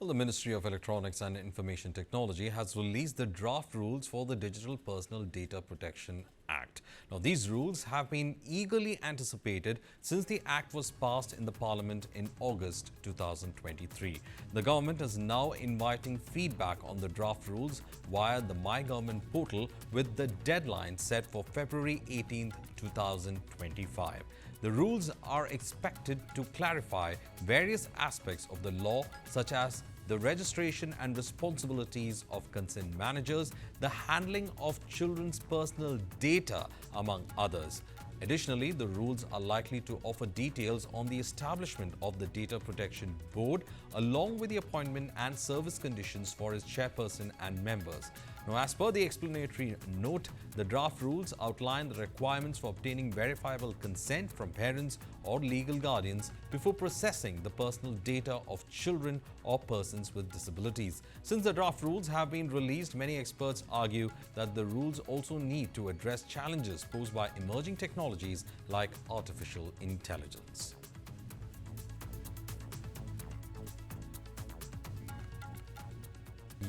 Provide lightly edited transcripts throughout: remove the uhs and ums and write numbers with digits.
Well, the Ministry of Electronics and Information Technology has released the draft rules for the Digital Personal Data Protection Act. Now, these rules have been eagerly anticipated since the Act was passed in the Parliament in August 2023. The government is now inviting feedback on the draft rules via the MyGov portal with the deadline set for February 18, 2025. The rules are expected to clarify various aspects of the law, such as the registration and responsibilities of consent managers, the handling of children's personal data, among others. Additionally, the rules are likely to offer details on the establishment of the Data Protection Board, along with the appointment and service conditions for its chairperson and members. Now, as per the explanatory note, the draft rules outline the requirements for obtaining verifiable consent from parents or legal guardians before processing the personal data of children or persons with disabilities. Since the draft rules have been released, many experts argue that the rules also need to address challenges posed by emerging technologies like artificial intelligence.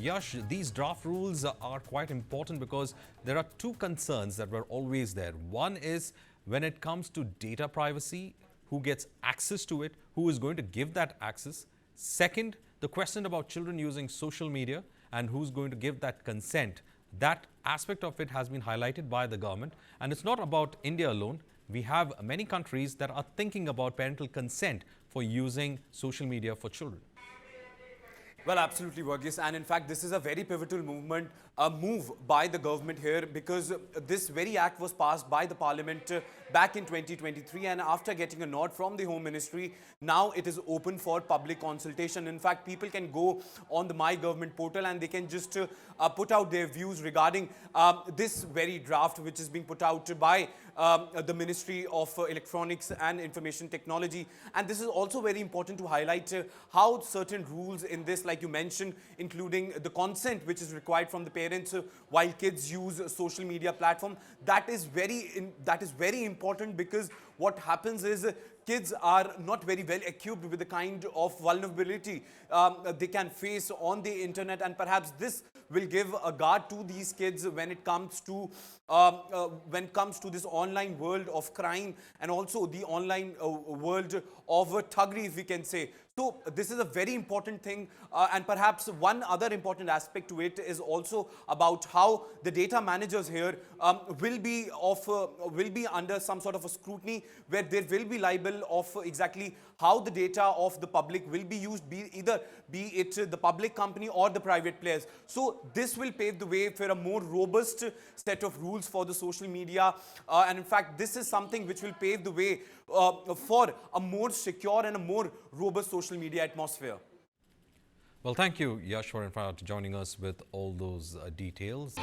Yash, these draft rules are quite important because there are two concerns that were always there. One is when it comes to data privacy, who gets access to it, who is going to give that access. Second, the question about children using social media and who's going to give that consent. That aspect of it has been highlighted by the government, and it's not about India alone. We have many countries that are thinking about parental consent for using social media for children. Well, absolutely, Verghese. And in fact, this is a very pivotal movement, a move by the government here, because this very act was passed by the Parliament back in 2023. And after getting a nod from the Home Ministry, now it is open for public consultation. In fact, people can go on the MyGov portal and they can just put out their views regarding this very draft, which is being put out by the Ministry of Electronics and Information Technology. And this is also very important to highlight how certain rules in this, like you mentioned, including the consent which is required from the parents while kids use social media platform. That is very important, because what happens is kids are not very well equipped with the kind of vulnerability they can face on the internet, and perhaps this will give a guard to these kids when it comes to this online world of crime and also the online world of thuggery, if we can say. So this is a very important thing, and perhaps one other important aspect to it is also about how the data managers here will be under some sort of a scrutiny, where there will be liable of exactly how the data of the public will be used, be it the public company or the private players. So this will pave the way for a more robust set of rules for the social media, and in fact this is something which will pave the way for a more secure and a more robust social media atmosphere. Well, thank you, Yash, for joining us with all those details.